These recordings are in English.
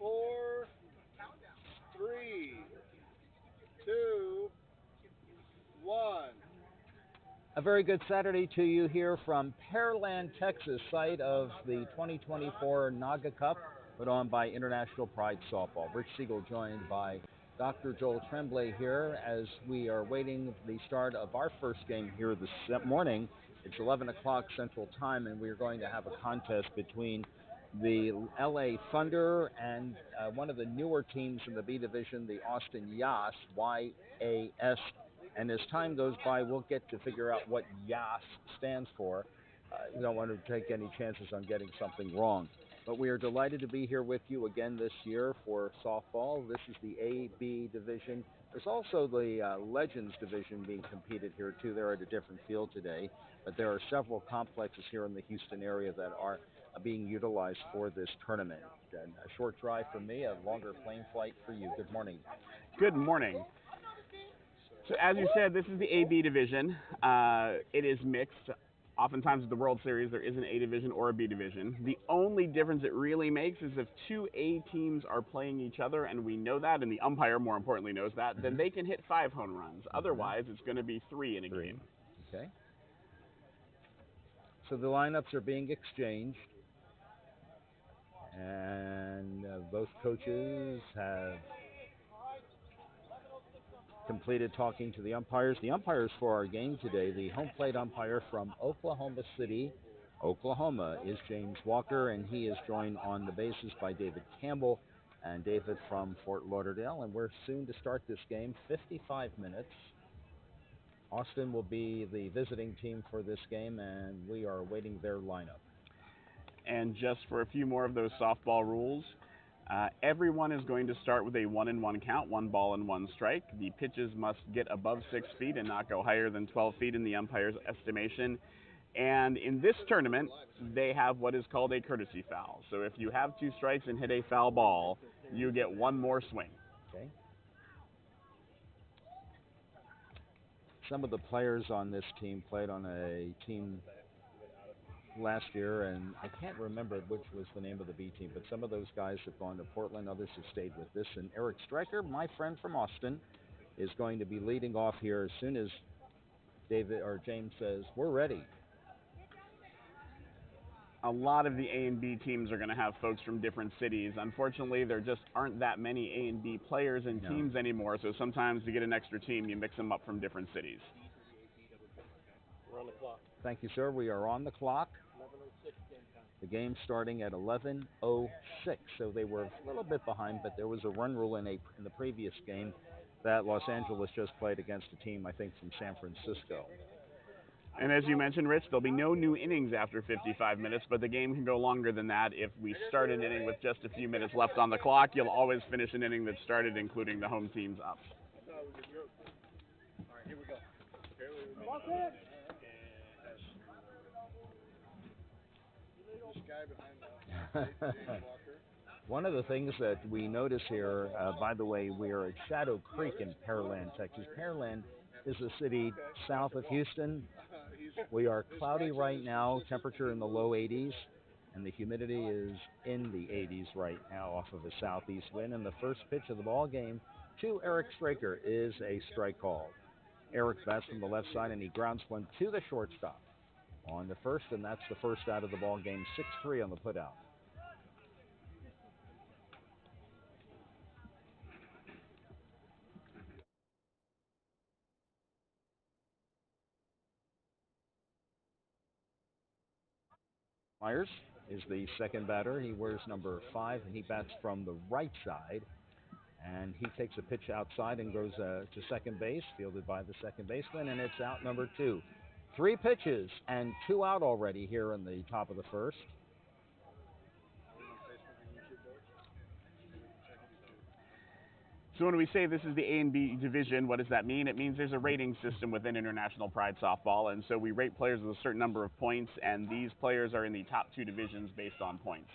4, 3, 2, 1. A very good Saturday to you here from Pearland, Texas, site of the 2024 NAGAAA Cup, put on by International Pride Softball. Rich Siegel joined by Dr. Joel Tremblay here as we are waiting the start of our first game here this morning. It's 11 o'clock Central Time, and we're going to have a contest between the LA Thunder and one of the newer teams in the B Division, the Austin Yas, YAS. And as time goes by, we'll get to figure out what YAS stands for. You don't want to take any chances on getting something wrong. But we are delighted to be here with you again this year for softball. This is the AB division. There's also the Legends division being competed here, too. They're at a different field today. But there are several complexes here in the Houston area that are being utilized for this tournament. And a short drive for me, a longer plane flight for you. Good morning. Good morning. So as you said, this is the AB division. It is mixed. Oftentimes with the World Series, there is an A division or a B division. The only difference it really makes is if two A teams are playing each other, and we know that, and the umpire more importantly knows that, then they can hit 5 home runs. Otherwise, it's going to be 3 in a game. Okay. So the lineups are being exchanged, and both coaches have completed talking to the umpires. The umpires for our game today, the home plate umpire from Oklahoma City, Oklahoma, is James Walker, and he is joined on the bases by David Campbell and David from Fort Lauderdale. And we're soon to start this game, 55 minutes. Austin will be the visiting team for this game, and we are awaiting their lineup. And just for a few more of those softball rules, everyone is going to start with a 1-1 count, 1 ball and 1 strike. The pitches must get above 6 feet and not go higher than 12 feet in the umpire's estimation. And in this tournament, they have what is called a courtesy foul. So if you have 2 strikes and hit a foul ball, you get 1 more swing. Okay. Some of the players on this team played on a team last year, and I can't remember which was the name of the B team, but some of those guys have gone to Portland, others have stayed with this. And Eric Stryker, my friend from Austin, is going to be leading off here as soon as David or James says, we're ready. A lot of the A and B teams are going to have folks from different cities. Unfortunately, there just aren't that many A and B players and teams anymore, so sometimes to get an extra team, you mix them up from different cities. We're on the clock. Thank you, sir. We are on the clock. 11:06 game time. The game starting at 11:06, so they were a little bit behind, but there was a run rule in the previous game that Los Angeles just played against a team, I think, from San Francisco. And as you mentioned, Rich, there'll be no new innings after 55 minutes, but the game can go longer than that. If we start an inning with just a few minutes left on the clock, you'll always finish an inning that started, including the home team's up. All right, here we go. This guy behind James Walker. One of the things that we notice here, by the way, we are at Shadow Creek in Pearland, Texas. Pearland is a city south of Houston. We are cloudy right now, temperature in the low 80s, and the humidity is in the 80s right now off of a southeast wind. And the first pitch of the ball game to Eric Stryker is a strike call. Eric bats from the left side, and he grounds one to the shortstop on the first, and that's the first out of the ball game, 6-3 on the putout. Myers is the second batter. He wears number 5, and he bats from the right side. And he takes a pitch outside and goes to second base, fielded by the second baseman, and it's out number 2. 3 pitches and 2 out already here in the top of the first. So when we say this is the A and B division, what does that mean? It means there's a rating system within International Pride Softball, and so we rate players with a certain number of points, and these players are in the top 2 divisions based on points.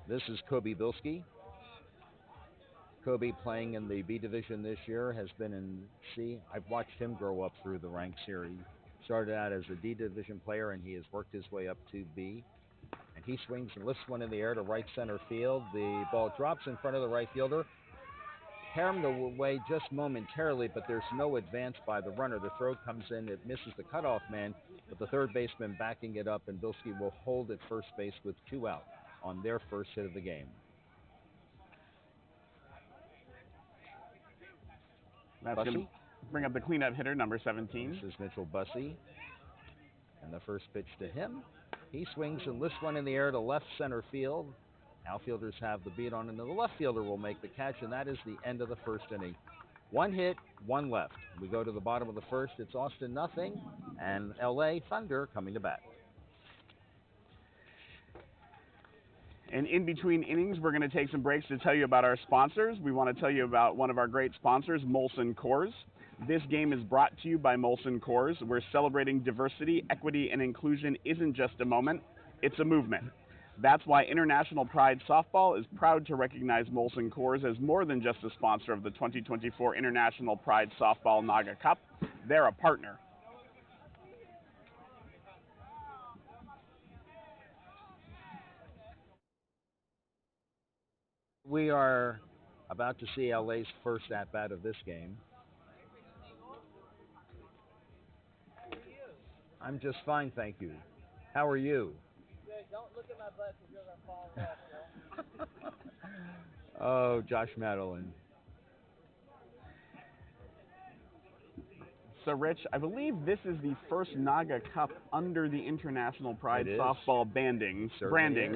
This is Kobe Bilski. Kobe, playing in the B division this year, has been in C. I've watched him grow up through the ranks here. He started out as a D division player, and he has worked his way up to B. And he swings and lifts one in the air to right center field. The ball drops in front of the right fielder. Carried away just momentarily, but there's no advance by the runner. The throw comes in, it misses the cutoff man, but the third baseman backing it up, and Bilski will hold at first base with 2 out on their first hit of the game. That's going to bring up the cleanup hitter, number 17. This is Mitchell Bussey. And the first pitch to him. He swings and lifts one in the air to left center field. Outfielders have the beat on, and the left fielder will make the catch, and that is the end of the first inning. 1 hit, 1 left. We go to the bottom of the first. It's Austin nothing, and LA Thunder coming to bat. And in between innings, we're going to take some breaks to tell you about our sponsors. We want to tell you about one of our great sponsors, Molson Coors. This game is brought to you by Molson Coors. We're celebrating diversity, equity, and inclusion isn't just a moment, it's a movement. That's why International Pride Softball is proud to recognize Molson Coors as more than just a sponsor of the 2024 International Pride Softball NAGAAA Cup. They're a partner. We are about to see LA's first at-bat of this game. I'm just fine, thank you. How are you? Don't look at my butt because you're going to fall off. Oh, Josh Madeline. So, Rich, I believe this is the first NAGAAA Cup under the International Pride Softball branding,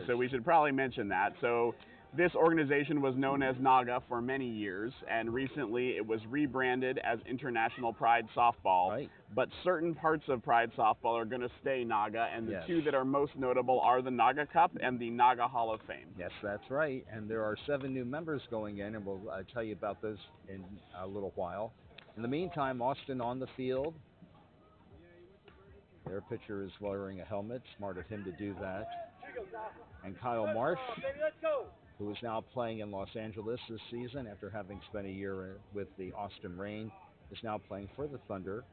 so we should probably mention that. So, this organization was known as NAGAAA for many years, and recently it was rebranded as International Pride Softball. Right. But certain parts of Pride Softball are going to stay NAGAAA, and the two that are most notable are the NAGAAA Cup and the NAGAAA Hall of Fame. Yes, that's right. And there are 7 new members going in, and we'll tell you about those in a little while. In the meantime, Austin on the field. Their pitcher is wearing a helmet. Smart of him to do that. And Kyle Marsh, who is now playing in Los Angeles this season after having spent a year with the Austin Reign, is now playing for the Thunder.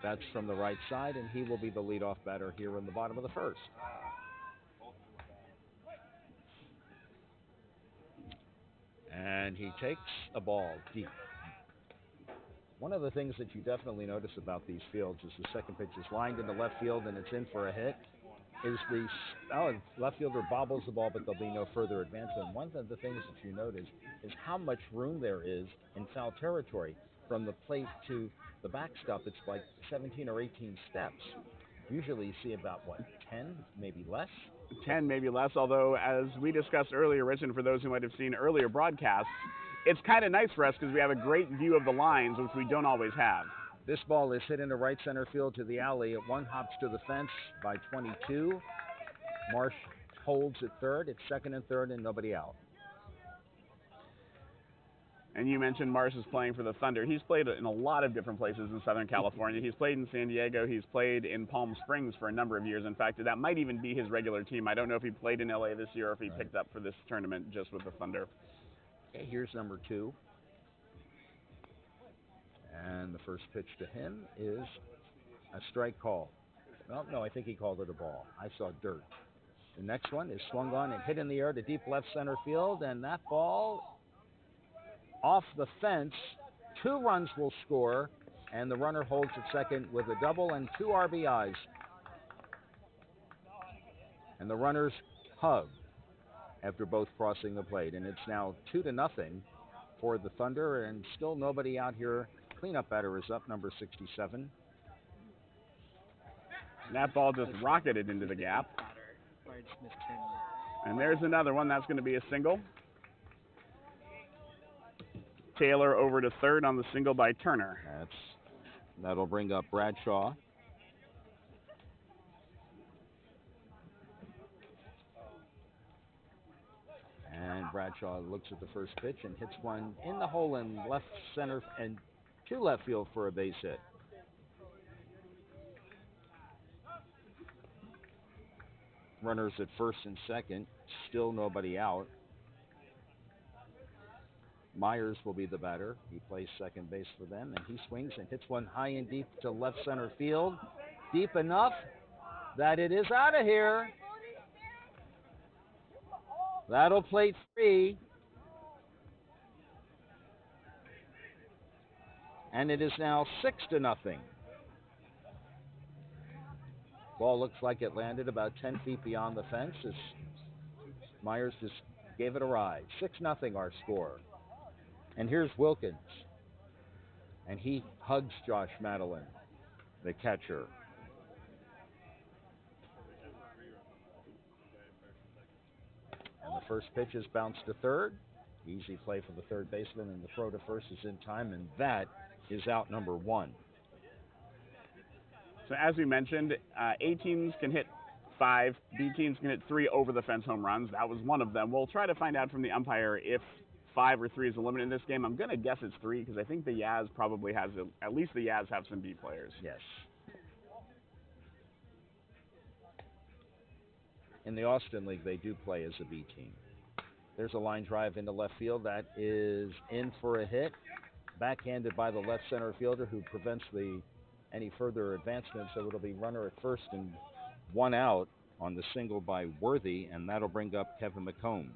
That's from the right side, and he will be the leadoff batter here in the bottom of the first. And he takes a ball deep. One of the things that you definitely notice about these fields is the second pitch is lined into left field and it's in for a hit. Is the left fielder bobbles the ball, but there'll be no further advancement. One of the things that you notice is how much room there is in foul territory. From the plate to the backstop, it's like 17 or 18 steps. Usually you see about, 10, maybe less? 10, maybe less, although as we discussed earlier, Rich, and for those who might have seen earlier broadcasts, it's kind of nice for us because we have a great view of the lines, which we don't always have. This ball is hit into right center field to the alley. It one hops to the fence by 22. Marsh holds at third. It's second and third and nobody out. And you mentioned Marsh is playing for the Thunder. He's played in a lot of different places in Southern California. He's played in San Diego. He's played in Palm Springs for a number of years. In fact, that might even be his regular team. I don't know if he played in LA this year or if he picked up for this tournament just with the Thunder. Okay, here's number 2. And the first pitch to him is a strike call. Well, no, I think he called it a ball. I saw dirt. The next one is swung on and hit in the air to deep left center field, and that ball off the fence. 2 runs will score, and the runner holds at second with a double and 2 RBIs. And the runners hug after both crossing the plate, and it's now 2-0 for the Thunder, and still nobody out here. Cleanup batter is up, number 67. And that ball just rocketed into the gap. And there's another one. That's going to be a single. Taylor over to third on the single by Turner. That'll bring up Bradshaw. And Bradshaw looks at the first pitch and hits one in the hole in left center and to left field for a base hit. Runners at first and second, still nobody out. Myers will be the batter. He plays second base for them, and he swings and hits one high and deep to left center field. Deep enough that it is out of here. That'll plate 3. And it is now 6-0. Ball looks like it landed about 10 feet beyond the fence as Myers just gave it a ride. 6-0 our score. And here's Wilkins. And he hugs Josh Madeline, the catcher. And the first pitch is bounced to third. Easy play for the third baseman, and the throw to first is in time, and that is out number 1. So as we mentioned, A teams can hit 5, B teams can hit 3 over the fence home runs. That was one of them. We'll try to find out from the umpire if 5 or 3 is the limit in this game. I'm going to guess it's 3 because I think the Yaz probably has, at least the Yaz have some B players. Yes. In the Austin League, they do play as a B team. There's a line drive into left field. That is in for a hit. Backhanded by the left center fielder who prevents any further advancement. So it'll be runner at first and 1 out on the single by Worthy, and that'll bring up Kevin McComb.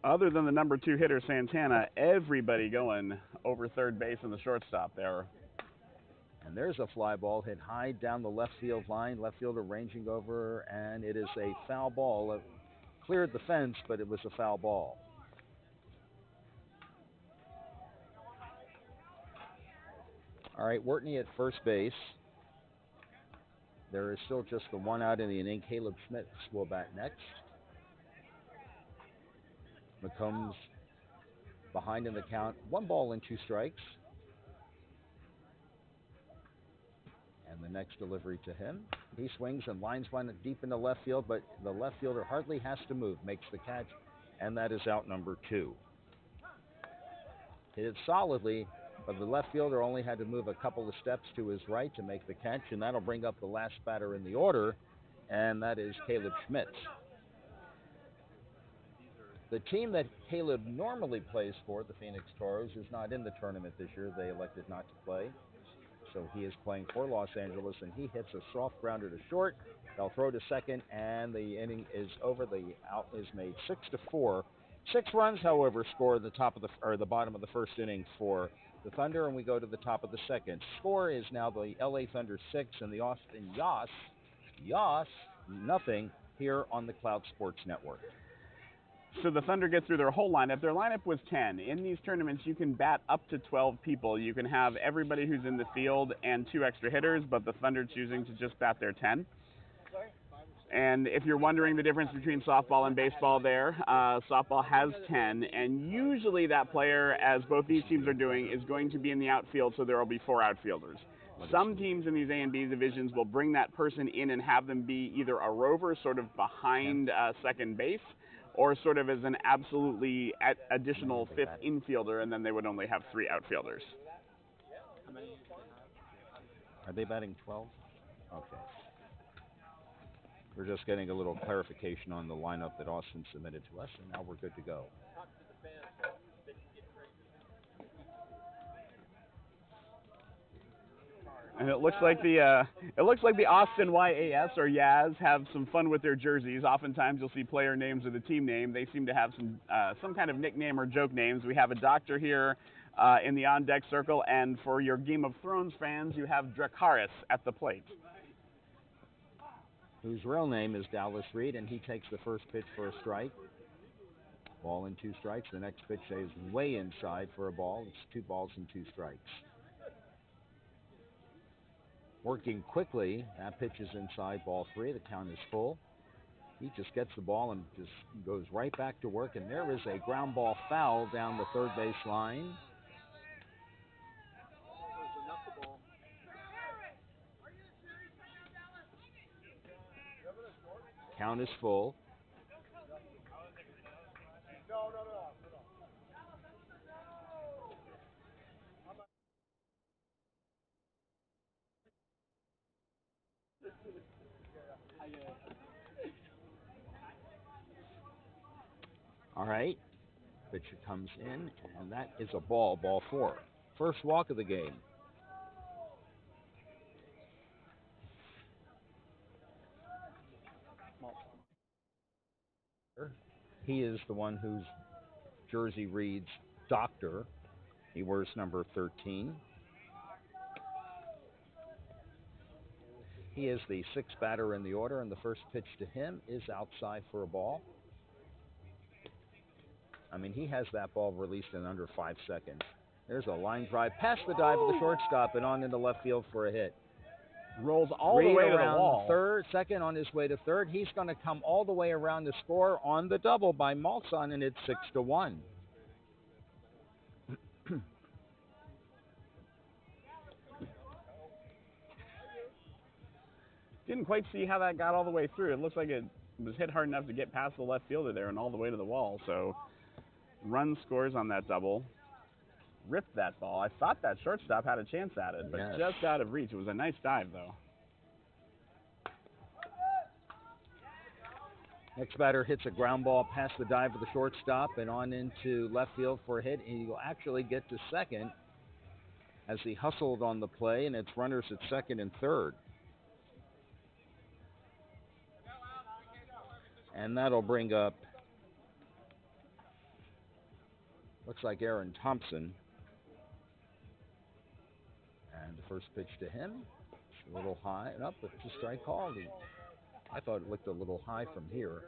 Other than the number 2 hitter, Santana, everybody going over third base and the shortstop there. And there's a fly ball hit high down the left field line. Left fielder ranging over, and it is a foul ball. It cleared the fence, but it was a foul ball. All right, Wortney at first base. There is still just the 1 out in the inning. Caleb Schmitz will bat next. McCombs behind in the count. 1 ball and 2 strikes. And the next delivery to him. He swings and lines one deep into left field, but the left fielder hardly has to move, makes the catch, and that is out number 2. Hit it solidly, but the left fielder only had to move a couple of steps to his right to make the catch, and that'll bring up the last batter in the order, and that is Caleb Schmitz. The team that Caleb normally plays for, the Phoenix Toros, is not in the tournament this year. They elected not to play. So he is playing for Los Angeles, and he hits a soft grounder to short. They'll throw to second, and the inning is over. The out is made 6-4. 6 runs, however, scored the bottom of the first inning for the Thunder, and we go to the top of the second. Score is now the LA Thunder 6 and the Austin Yas nothing here on the Cloud Sports Network. So the Thunder get through their whole lineup. Their lineup was 10. In these tournaments, you can bat up to 12 people. You can have everybody who's in the field and 2 extra hitters, but the Thunder choosing to just bat their 10. And if you're wondering the difference between softball and baseball there, softball has 10, and usually that player, as both these teams are doing, is going to be in the outfield, so there will be 4 outfielders. Some teams in these A and B divisions will bring that person in and have them be either a rover, sort of behind second base, or sort of as an absolutely additional 5th infielder, and then they would only have 3 outfielders. Are they batting 12? Okay. We're just getting a little clarification on the lineup that Austin submitted to us, and now we're good to go. And it looks like the Austin YAS or Yaz have some fun with their jerseys. Oftentimes you'll see player names or the team name. They seem to have some kind of nickname or joke names. We have a doctor here in the on-deck circle, and for your Game of Thrones fans, you have Dracarys at the plate. Whose real name is Dallas Reed, and he takes the first pitch for a strike. Ball and 2 strikes. The next pitch is way inside for a ball. It's 2 balls and 2 strikes. Working quickly, that pitch is inside, ball 3. The count is full. He just gets the ball and just goes right back to work, and there is a ground ball foul down the third base line. Count is full. All right, pitcher comes in, and that is a ball 4. First walk of the game. He is the one whose jersey reads Doctor. He wears number 13. He is the sixth batter in the order, and the first pitch to him is outside for a ball. I mean, he has that ball released in under 5 seconds. There's a line drive past the dive of the shortstop and on into left field for a hit. Rolls all the way to the wall. Second on his way to third. He's going to come all the way around to score on the double by Maltzahn, and it's 6-1. Didn't quite see how that got all the way through. It looks like it was hit hard enough to get past the left fielder there and all the way to the wall. So run scores on that double. Ripped that ball. I thought that shortstop had a chance at it, but just out of reach. It was a nice dive, though. Next batter hits a ground ball past the dive of the shortstop and on into left field for a hit. He will actually get to second as he hustled on the play, and it's runners at second and third. And that'll bring up, looks like Aaron Thompson. And the first pitch to him, a little high and up, but it's a strike call. I thought it looked a little high from here.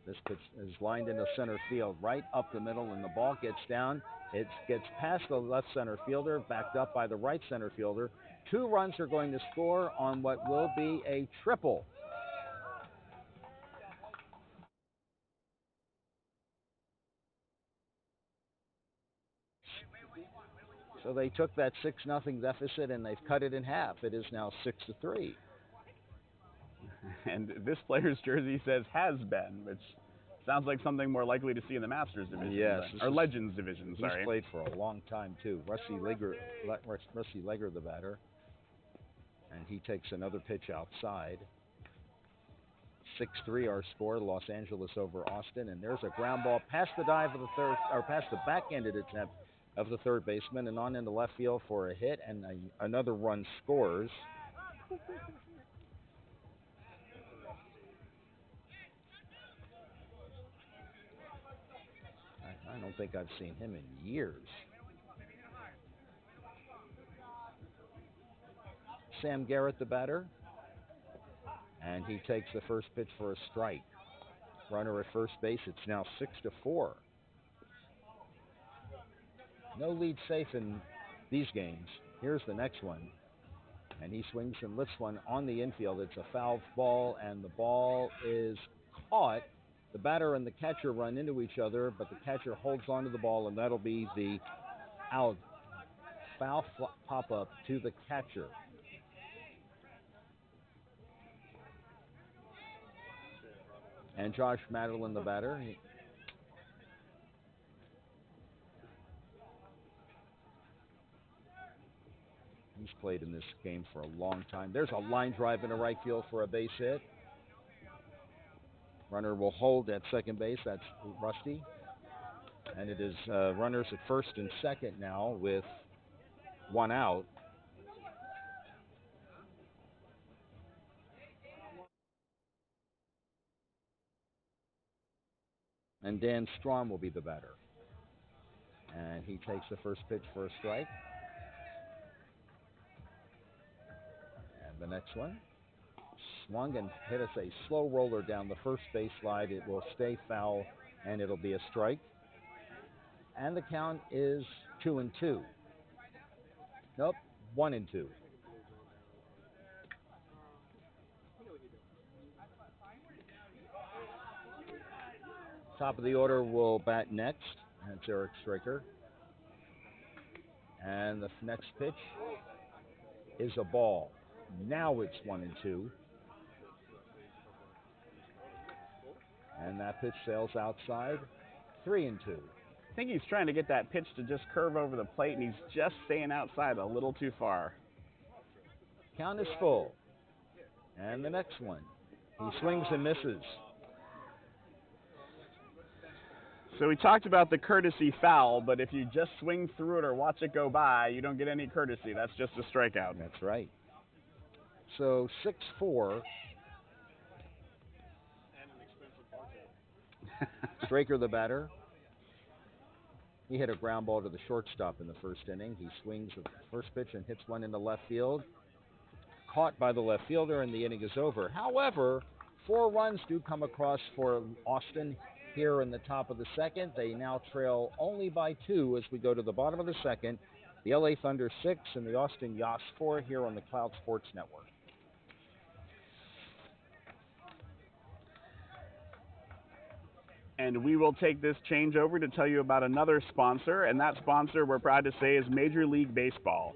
This pitch is lined into center field, right up the middle, and the ball gets down. It gets past the left center fielder, backed up by the right center fielder. 2 runs are going to score on what will be a triple. So they took that 6-0 deficit and they've cut it in half. It is now 6-3. And this player's jersey says has been, which sounds like something more likely to see in the Masters division. Yes. Or Legends division, sorry. He's played for a long time, too. Rusty Legger, the batter. And he takes another pitch outside. 6-3 our score, Los Angeles over Austin. And there's a ground ball past the dive of the third, or past the backhanded attempt of the third baseman and on into left field for a hit, and another run scores. I don't think I've seen him in years. Sam Garrett, the batter, and he takes the first pitch for a strike. Runner at first base. It's now 6-4. No lead safe in these games. Here's the next one. And he swings and lifts one on the infield. It's a foul ball, and the ball is caught. The batter and the catcher run into each other, but the catcher holds onto the ball, and that'll be the out. Foul pop-up to the catcher. And Josh Madeline, the batter. He's played in this game for a long time. There's a line drive into right field for a base hit. Runner will hold at second base. That's Rusty. And it is runners at first and second now with 1 out. And Dan Strom will be the batter. And he takes the first pitch for a strike. And the next one. Swung and hit us a slow roller down the first base slide. It will stay foul, and it'll be a strike. And the count is 2-2. Nope, 1-2. Top of the order will bat next. That's Eric Straker. And the next pitch is a ball. Now it's 1-2. And that pitch sails outside, 3-2. I think he's trying to get that pitch to just curve over the plate, and he's just staying outside a little too far. Count is full. And the next one. He swings and misses. So we talked about the courtesy foul, but if you just swing through it or watch it go by, you don't get any courtesy. That's just a strikeout. That's right. So 6-4. Straker, the batter, he hit a ground ball to the shortstop in the first inning. He swings at the first pitch and hits one into left field. Caught by the left fielder, and the inning is over. However, 4 runs do come across for Austin here in the top of the second. They now trail only by 2 as we go to the bottom of the second. The LA Thunder 6 and the Austin Yas 4 here on the Cloud Sports Network. And we will take this change over to tell you about another sponsor, and that sponsor, we're proud to say, is Major League Baseball.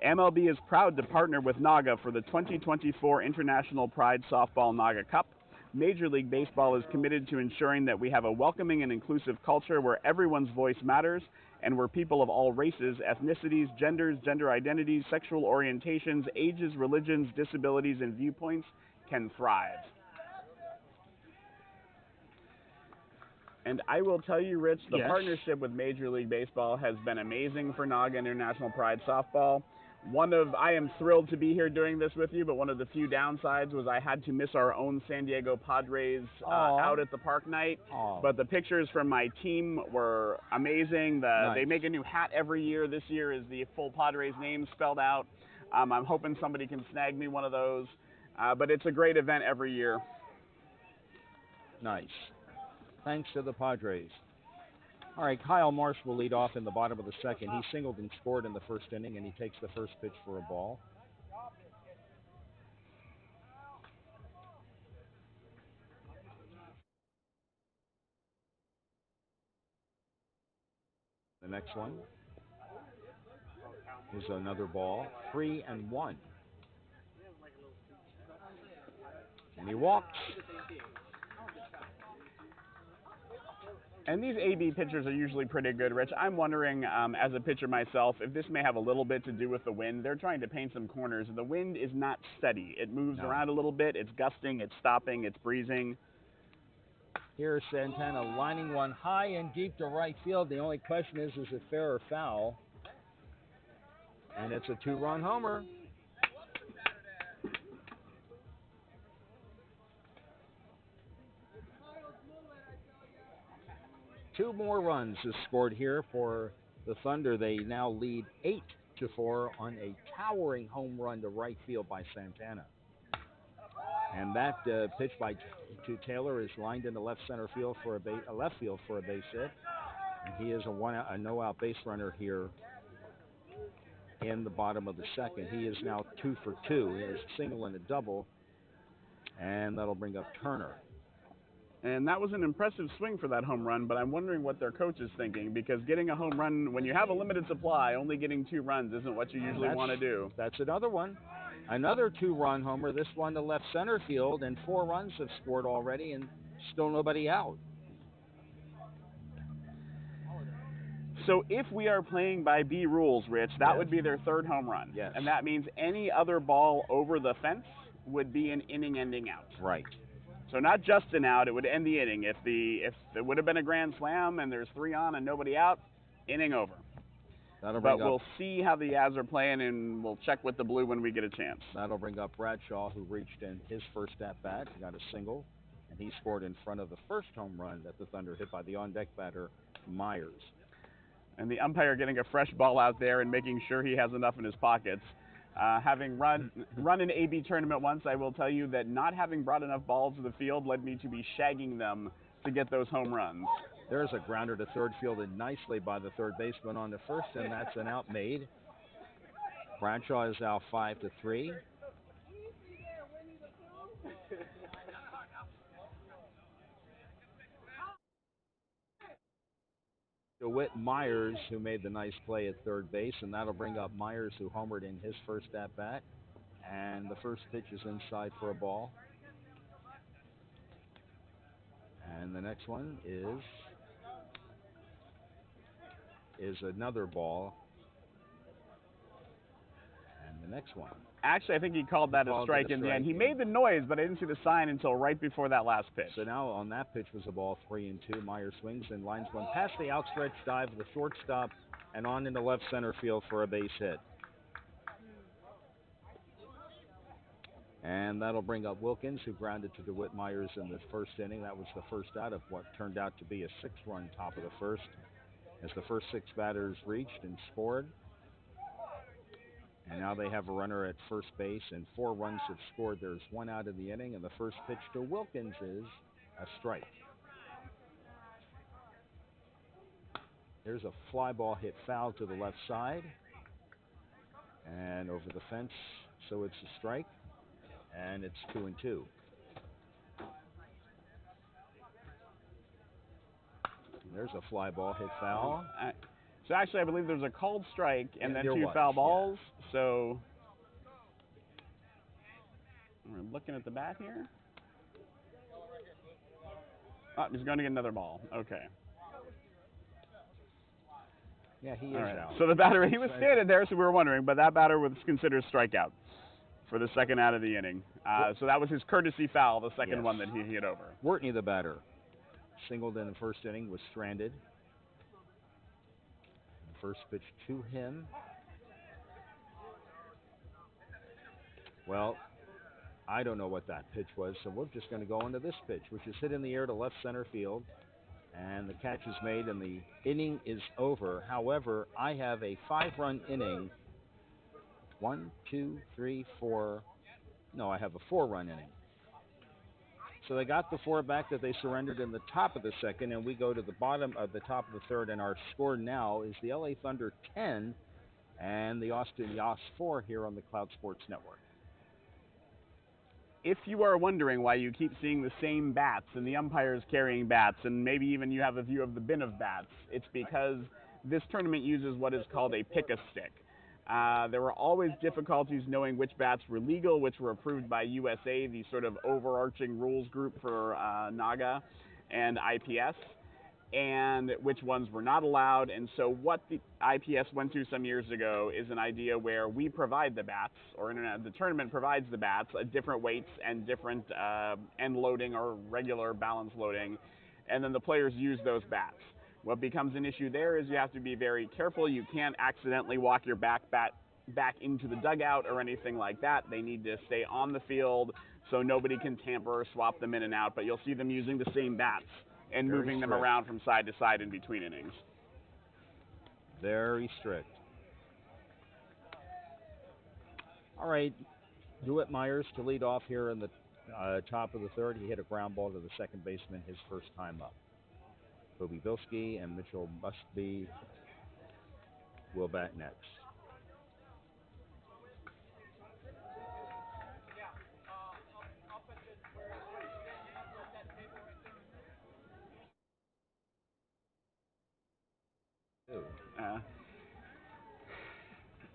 MLB is proud to partner with NAGAAA for the 2024 International Pride Softball NAGAAA Cup. Major League Baseball is committed to ensuring that we have a welcoming and inclusive culture where everyone's voice matters and where people of all races, ethnicities, genders, gender identities, sexual orientations, ages, religions, disabilities, and viewpoints can thrive. And I will tell you, Rich, the partnership with Major League Baseball has been amazing for NAGAAA International Pride Softball. I am thrilled to be here doing this with you, but one of the few downsides was I had to miss our own San Diego Padres out at the park night. But the pictures from my team were amazing. They make a new hat every year. This year is the full Padres name spelled out. I'm hoping somebody can snag me one of those. But it's a great event every year. Nice. Thanks to the Padres. All right, Kyle Marsh will lead off in the bottom of the second. He singled and scored in the first inning, and he takes the first pitch for a ball. The next one is another ball, 3-1. And he walks. And these AB pitchers are usually pretty good, Rich. I'm wondering, as a pitcher myself, if this may have a little bit to do with the wind. They're trying to paint some corners. The wind is not steady. It moves around a little bit. It's gusting, it's stopping, it's breezing. Here's Santana lining one high and deep to right field. The only question is it fair or foul? And it's a 2-run homer. Two more runs is scored here for the Thunder. They now lead 8-4 on a towering home run to right field by Santana. And that pitch to Taylor is lined into left center field for left field for a base hit. And he is a no-out base runner here in the bottom of the second. He is now 2 for 2. He has a single and a double, and that'll bring up Turner. And that was an impressive swing for that home run, but I'm wondering what their coach is thinking, because getting a home run, when you have a limited supply, only getting 2 runs isn't what you usually want to do. That's another one. Another 2-run homer, this one to left center field, and 4 runs have scored already, and still nobody out. So if we are playing by B rules, Rich, that would be their 3rd home run. Yes. And that means any other ball over the fence would be an inning-ending out. Right. So not just an out, it would end the inning. If it would have been a grand slam and there's 3 on and nobody out, inning over. But we'll see how the Yaz are playing, and we'll check with the blue when we get a chance. That'll bring up Bradshaw, who reached in his first at-bat. He got a single, and he scored in front of the first home run that the Thunder hit by the on-deck batter, Myers. And the umpire getting a fresh ball out there and making sure he has enough in his pockets. Having run an AB tournament once, I will tell you that not having brought enough balls to the field led me to be shagging them to get those home runs. There's a grounder to third, fielded nicely by the third baseman on the first, and that's an out made. Bradshaw is out 5-3. DeWitt Myers, who made the nice play at third base, and that'll bring up Myers, who homered in his first at-bat. And the first pitch is inside for a ball. And the next one is another ball. And the next one. Actually, I think he called that a strike in the end. He made the noise, but I didn't see the sign until right before that last pitch. So now on that pitch was a ball 3-2. Myers swings and lines one past the outstretched dive of the shortstop and on into left center field for a base hit. And that'll bring up Wilkins, who grounded to DeWitt Myers in the first inning. That was the first out of what turned out to be a 6-run top of the first, as the first 6 batters reached and scored. And now they have a runner at first base, and 4 runs have scored. There's 1 out in the inning, and the first pitch to Wilkins is a strike. There's a fly ball hit foul to the left side and over the fence, so it's a strike, and it's 2-2. There's a fly ball hit foul. So actually, I believe there's a called strike and then 2 was, foul balls. Yeah. So we're looking at the bat here. Oh, he's going to get another ball. Okay. Yeah, he is right. out. So the batter, he was standing there, so we were wondering, but that batter was considered strikeout for the second out of the inning. So that was his courtesy foul, the second one that he hit over. Wortney, the batter, singled in the first inning, was stranded. The first pitch to him. Well, I don't know what that pitch was, so we're just going to go into this pitch, which is hit in the air to left center field. And the catch is made, and the inning is over. However, I have a 5-run inning. 1, 2, 3, 4. No, I have a 4-run inning. So they got the 4 back that they surrendered in the top of the second, and we go to the bottom of the top of the third, and our score now is the LA Thunder 10 and the Austin Yas 4 here on the Cloud Sports Network. If you are wondering why you keep seeing the same bats and the umpires carrying bats, and maybe even you have a view of the bin of bats, it's because this tournament uses what is called a pick-a-stick. There were always difficulties knowing which bats were legal, which were approved by USA, the sort of overarching rules group for NAGAAA and IPS, and which ones were not allowed. And so what the IPS went through some years ago is an idea where we provide the bats, or the tournament provides the bats at different weights and different end loading or regular balance loading, and then the players use those bats. What becomes an issue there is you have to be very careful. You can't accidentally walk your bat back into the dugout or anything like that. They need to stay on the field so nobody can tamper or swap them in and out, but you'll see them using the same bats and moving them around from side to side in between innings. Very strict. All right, DeWitt Myers to lead off here in the top of the third. He hit a ground ball to the second baseman his first time up. Kobe Bilski and Mitchell Busby will bat next.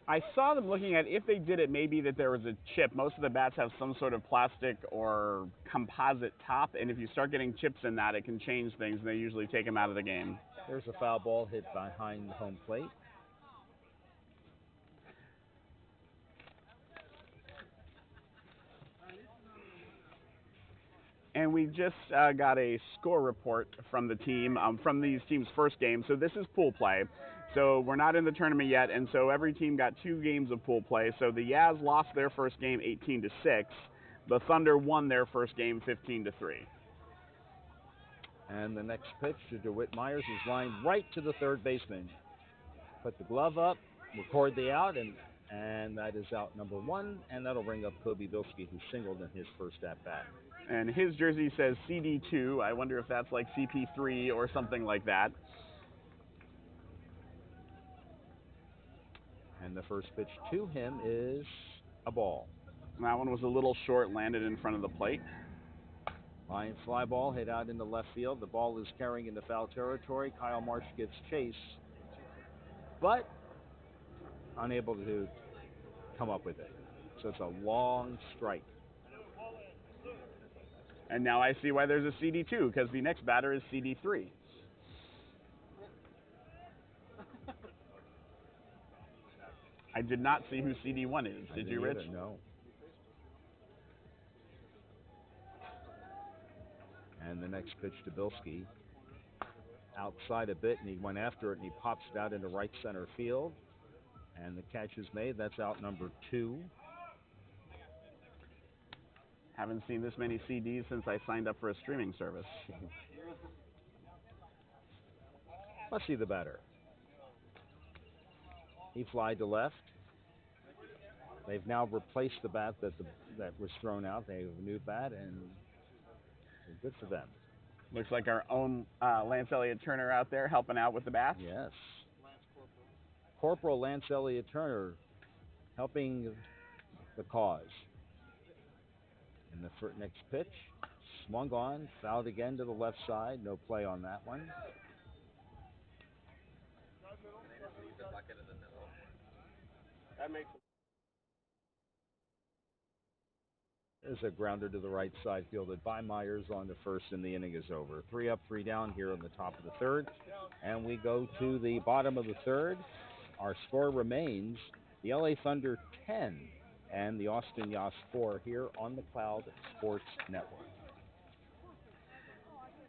I saw them looking at if they did it, maybe that there was a chip. Most of the bats have some sort of plastic or composite top, and if you start getting chips in that, it can change things, and they usually take them out of the game. There's a foul ball hit behind the home plate. And we just got a score report from the team, from these teams' first game. So this is pool play. So we're not in the tournament yet, and so every team got 2 games of pool play. So the Yaz lost their first game 18-6. The Thunder won their first game 15-3. And the next pitch to DeWitt Myers is lined right to the third baseman. Put the glove up, record the out, and that is out number 1, and that'll bring up Kobe Bilski, who singled in his first at-bat. And his jersey says CD2. I wonder if that's like CP3 or something like that. And the first pitch to him is a ball. That one was a little short, landed in front of the plate. Line fly ball hit out into left field. The ball is carrying into foul territory. Kyle Marsh gets chase, but unable to come up with it. So it's a long strike. And now I see why there's a CD2, because the next batter is CD3. I did not see who CD1 is. Did you, Rich? No. And the next pitch to Bilski. Outside a bit, and he went after it, and he pops it out into right center field. And the catch is made. That's out number 2. Haven't seen this many CDs since I signed up for a streaming service. Let's see the batter. He flied to left. They've now replaced the bat that was thrown out. They have a new bat, and good for them. Looks like our own Lance Elliott Turner out there helping out with the bat. Yes. Corporal Lance Elliott Turner helping the cause. And the next pitch, swung on, fouled again to the left side. No play on that one. That makes There's a grounder to the right side, fielded by Myers on the first, and the inning is over. 3 up, 3 down here on the top of the third. And we go to the bottom of the third. Our score remains the LA Thunder 10 and the Austin Yas 4 here on the Cloud Sports Network.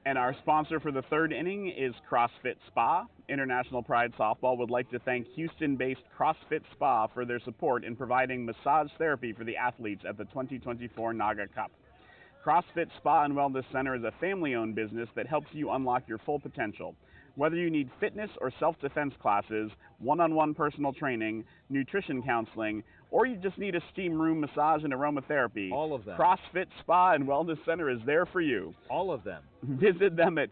And our sponsor for the third inning is CrossFit Spa. International Pride Softball would like to thank Houston-based CrossFit Spa for their support in providing massage therapy for the athletes at the 2024 NAGAAA Cup. CrossFit Spa and Wellness Center is a family-owned business that helps you unlock your full potential. Whether you need fitness or self-defense classes, one-on-one personal training, nutrition counseling, or you just need a steam room massage and aromatherapy, all of them. CrossFit Spa and Wellness Center is there for you. All of them. Visit them at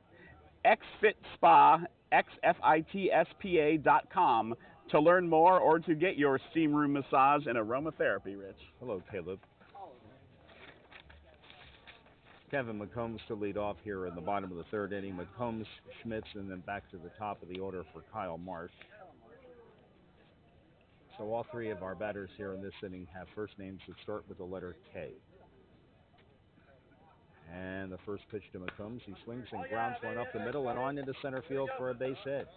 xfitspa.com to learn more or to get your steam room massage and aromatherapy, Rich. Hello, Caleb. Kevin McCombs to lead off here in the bottom of the third inning. McCombs, Schmitz, and then back to the top of the order for Kyle Marsh. So all three of our batters here in this inning have first names that start with the letter K. And the first pitch to McCombs. He swings and grounds one up the middle and on into center field for a base hit.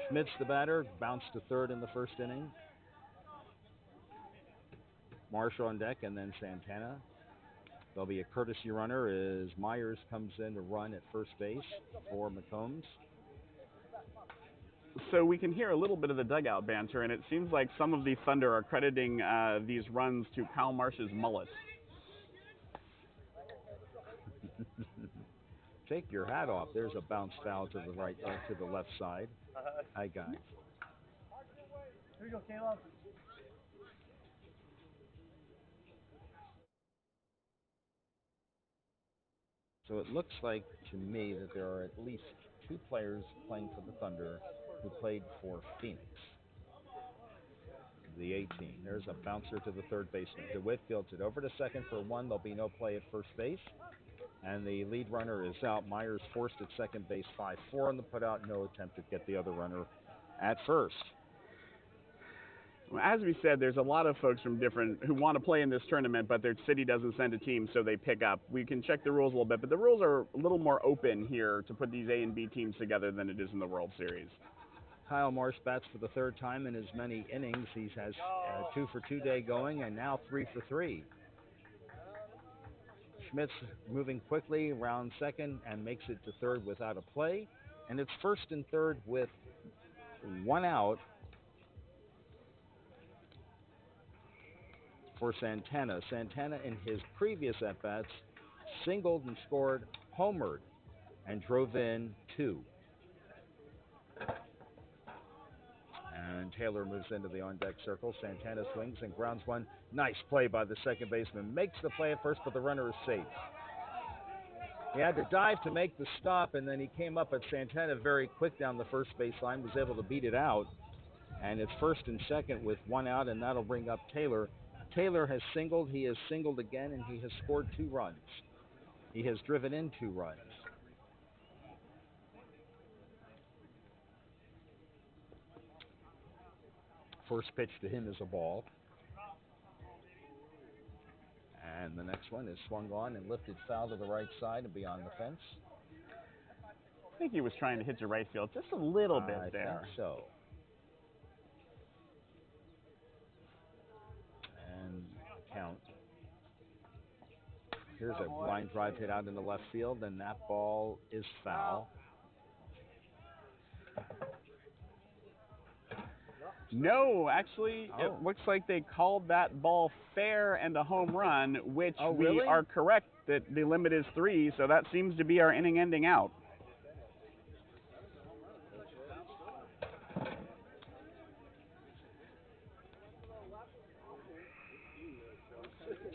Schmitz, the batter, bounced to third in the first inning. Marsh on deck, and then Santana. There'll be a courtesy runner as Myers comes in to run at first base for McCombs. So we can hear a little bit of the dugout banter, and it seems like some of the Thunder are crediting these runs to Kyle Marsh's mullet. Take your hat off. There's a bounce foul to the right, to the left side. Hi, guys. Here we go, Caleb. So it looks like to me that there are at least two players playing for the Thunder who played for Phoenix, the 18. There's a bouncer to the third baseman. DeWitt fields it over to second for one. There'll be no play at first base. And the lead runner is out. Myers forced at second base, 5-4 on the putout. No attempt to get the other runner at first. Well, as we said, there's a lot of folks from different who want to play in this tournament, but their city doesn't send a team, so they pick up. We can check the rules a little bit, but the rules are a little more open here to put these A and B teams together than it is in the World Series. Kyle Marsh bats for the third time in as many innings. He has 2 for 2 day going, and now 3 for 3. Schmitz moving quickly around second and makes it to third without a play. And it's first and third with one out for Santana. Santana in his previous at-bats singled and scored, homered, and drove in 2. And Taylor moves into the on-deck circle. Santana swings and grounds one. Nice play by the second baseman. Makes the play at first, but the runner is safe. He had to dive to make the stop, and then he came up at Santana very quick down the first baseline, was able to beat it out. And it's first and second with one out, and that'll bring up Taylor. Taylor has singled, he has singled again, and he has scored 2 runs. He has driven in 2 runs. First pitch to him is a ball. And the next one is swung on and lifted foul to the right side and beyond the fence. I think he was trying to hit to right field just a little bit there. I think so. And count. Here's a line drive hit out into left field, and that ball is foul. No, actually, Oh. it looks like they called that ball fair and a home run, which Oh, we really? are correct that the limit is 3, so that seems to be our inning ending out.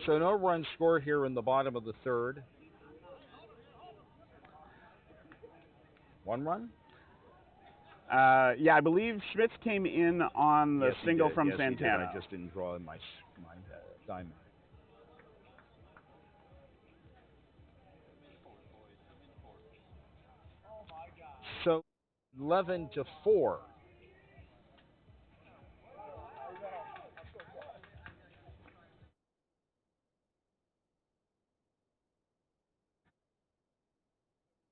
So no runs scored here in the bottom of the third. 1 run? Yeah, I believe Schmitz came in on the Yes, he single did. from Yes, he did. Santana. I just didn't draw in my diamond. So 11-4.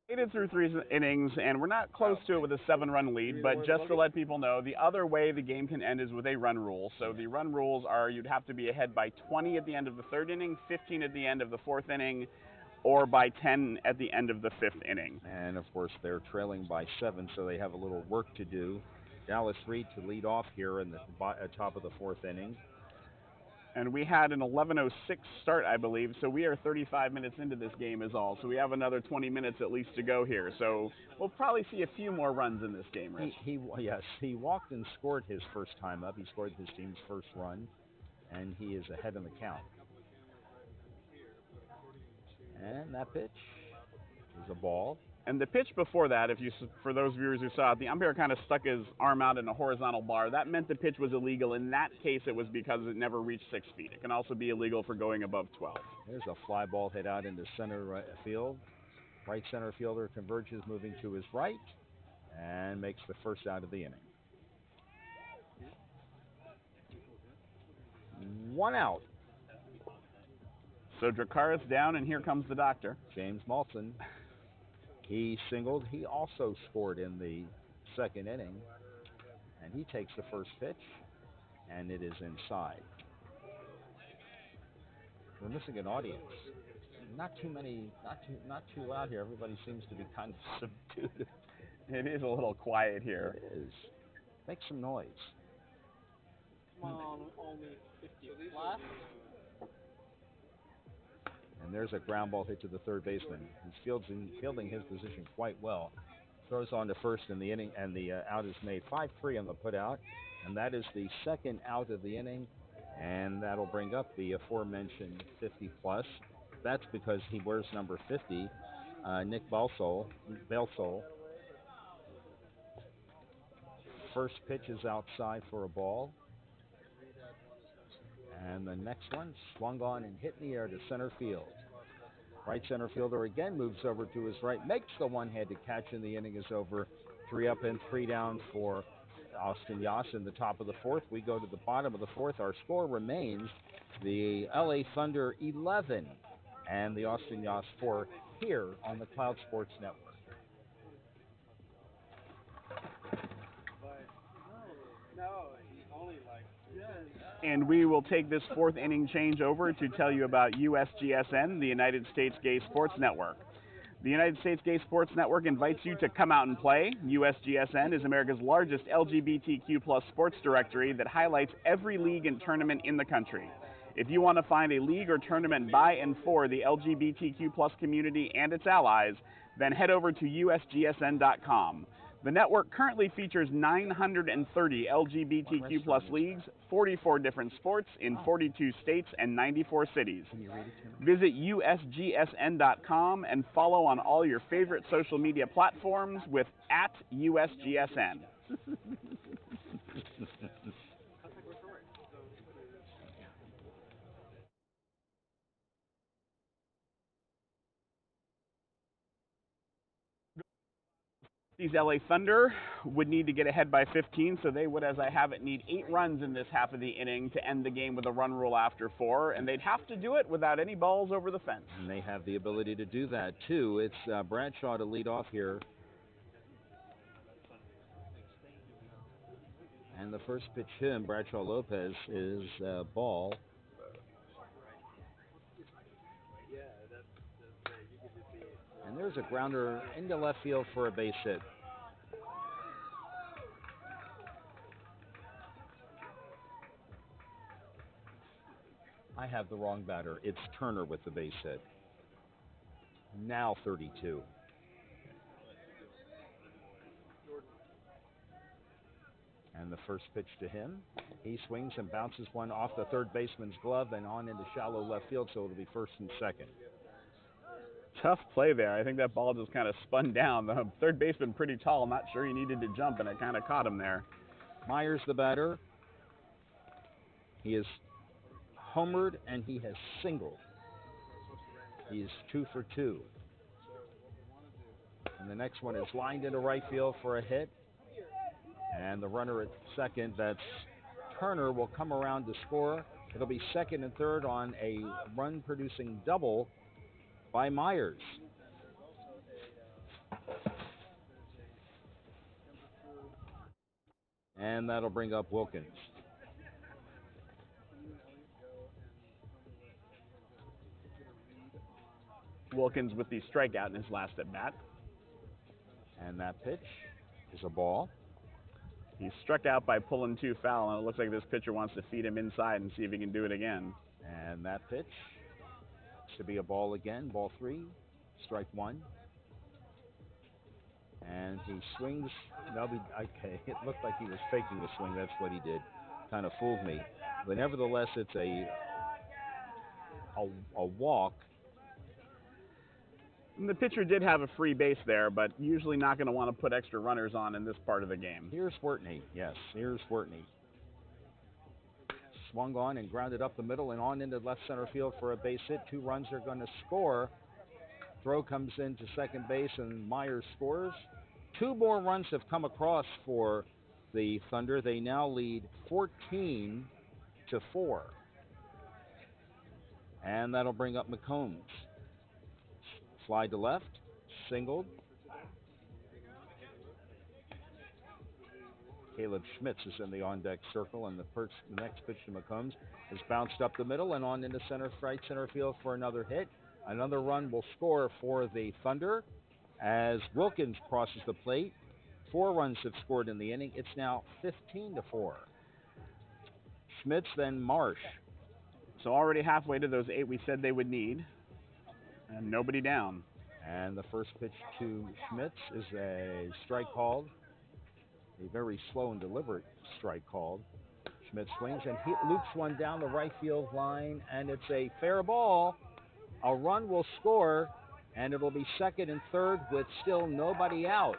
Made it through 3 innings, and we're not close to it with a 7-run lead. But just to let people know, the other way the game can end is with a run rule. So the run rules are you'd have to be ahead by 20 at the end of the 3rd inning, 15 at the end of the 4th inning, or by 10 at the end of the 5th inning. And of course, they're trailing by 7, so they have a little work to do. Dallas Reed to lead off here in the top of the 4th inning. And we had an 11:06 start, I believe, so we are 35 minutes into this game is all. So we have another 20 minutes at least to go here. So we'll probably see a few more runs in this game, Rich. Yes, he walked and scored his first time up. He scored his team's first run, and he is ahead in the count. And that pitch is a ball. And the pitch before that, for those viewers who saw it, the umpire kind of stuck his arm out in a horizontal bar. That meant the pitch was illegal. In that case, it was because it never reached 6 feet. It can also be illegal for going above 12. There's a fly ball hit out into center field. Right center fielder converges, moving to his right, and makes the first out of the inning. 1 out. So Dracarys down, and here comes the doctor. James Malton. He singled. He also scored in the 2nd inning, and he takes the first pitch, and it is inside. We're missing an audience. Not too too loud here. Everybody seems to be kind of subdued. It is a little quiet here. It is. Make some noise. Come on, only 50 left. And there's a ground ball hit to the third baseman. He's fielding his position quite well. Throws on to first in the inning, and the out is made. 5-3 on the putout, and that is the 2nd out of the inning, and that'll bring up the aforementioned 50+. That's because he wears number 50, Nick Balsol. First pitch is outside for a ball. And the next one swung on and hit in the air to center field. Right center fielder again moves over to his right, makes the one-handed catch, and the inning is over. 3 up and 3 down for Austin Yas in the top of the 4th. We go to the bottom of the 4th. Our score remains the LA Thunder 11 and the Austin Yas 4 here on the Cloud Sports Network. And we will take this 4th inning change over to tell you about USGSN, the United States Gay Sports Network. The United States Gay Sports Network invites you to come out and play. USGSN is America's largest LGBTQ+ sports directory that highlights every league and tournament in the country. If you want to find a league or tournament by and for the LGBTQ+ community and its allies, then head over to usgsn.com. The network currently features 930 LGBTQ+ leagues, 44 different sports in 42 states and 94 cities. Visit usgsn.com and follow on all your favorite social media platforms with @USGSN. These LA Thunder would need to get ahead by 15, so they would, as I have it, need 8 runs in this half of the inning to end the game with a run rule after 4, and they'd have to do it without any balls over the fence. And they have the ability to do that, too. It's Bradshaw to lead off here. And the first pitch to him, Bradshaw Lopez, is ball. And there's a grounder into left field for a base hit. have the wrong batter. It's Turner with the base hit. Now 32. And the first pitch to him. He swings and bounces one off the third baseman's glove and on into shallow left field, so it'll be first and second. Tough play there. I think that ball just kind of spun down. The third baseman pretty tall. Not sure he needed to jump, and it kind of caught him there. Myers, the batter. He is homered and he has singled. He is 2 for 2. And the next one is lined into right field for a hit. And the runner at second, that's Turner, will come around to score. It'll be second and third on a run-producing double by Myers. And that'll bring up Wilkins. Wilkins with the strikeout in his last at bat. And that pitch is a ball. He struck out by pulling 2 foul, and it looks like this pitcher wants to feed him inside and see if he can do it again. And that pitch should be a ball again, ball 3, strike 1. And he swings. No, okay, it looked like he was faking the swing. That's what he did. Kind of fooled me. But nevertheless, it's a walk. And the pitcher did have a free base there, but usually not going to want to put extra runners on in this part of the game. Here's Wortney. Yes, here's Wortney. Swung on and grounded up the middle and on into left center field for a base hit. 2 runs are going to score. Throw comes into second base and Myers scores. 2 more runs have come across for the Thunder. They now lead 14-4. And that'll bring up McCombs. Slide to left, singled. Caleb Schmitz is in the on-deck circle, and the next pitch to McCombs is bounced up the middle and on into right center field for another hit. Another run will score for the Thunder as Wilkins crosses the plate. 4 runs have scored in the inning. It's now 15-4. Schmitz, then Marsh. So already halfway to those 8 we said they would need. And nobody down. And the first pitch to Schmitz is a strike called. A very slow and deliberate strike called. Schmitz swings and he loops one down the right field line, and it's a fair ball. A run will score, and it'll be second and third with still nobody out.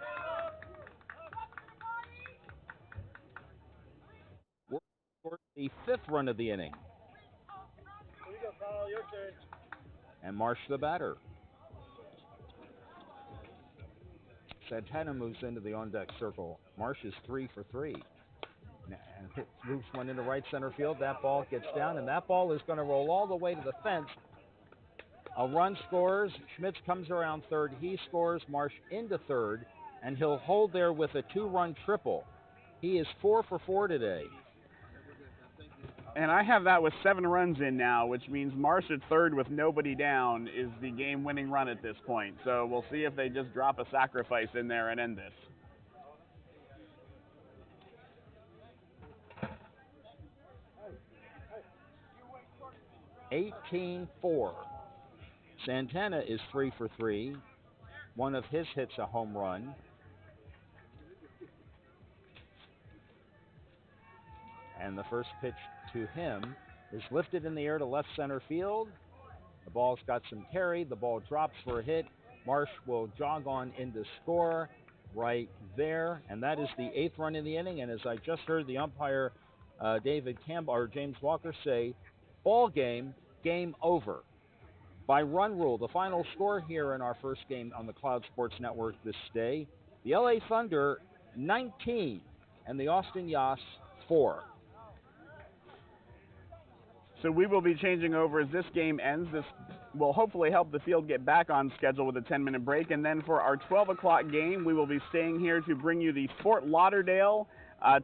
We're for the 5th run of the inning. Here you go, Carl. Your turn. And Marsh the batter. Santana moves into the on-deck circle. Marsh is 3 for 3. And moves one into right center field. That ball gets down, and that ball is going to roll all the way to the fence. A run scores. Schmitz comes around third. He scores. Marsh into third, and he'll hold there with a 2-run triple. He is 4 for 4 today. And I have that with 7 runs in now, which means Marsh at third with nobody down is the game-winning run at this point. So we'll see if they just drop a sacrifice in there and end this. (18-4). Santana is 3 for 3. One of his hits a home run. And the first pitch to him is lifted in the air to left center field. The ball's got some carry. The ball drops for a hit. Marsh will jog on in to score right there. And that is the 8th run in the inning. And as I just heard the umpire, David Campbell, or James Walker, say, ball game, game over. By run rule, the final score here in our first game on the Cloud Sports Network this day, the LA Thunder 19 and the Austin Yas 4. So we will be changing over as this game ends. This will hopefully help the field get back on schedule with a 10-minute break. And then for our 12 o'clock game, we will be staying here to bring you the Fort Lauderdale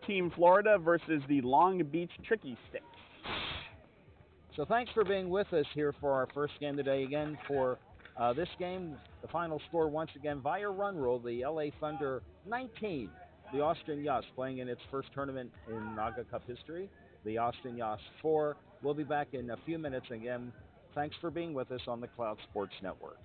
Team Florida versus the Long Beach Tricky Sticks. So thanks for being with us here for our first game today. Again, for this game, the final score once again via run rule, the LA Thunder 19, the Austin Yas playing in its first tournament in NAGAAA Cup history, the Austin Yas 4. We'll be back in a few minutes again. Thanks for being with us on the Cloud Sports Network.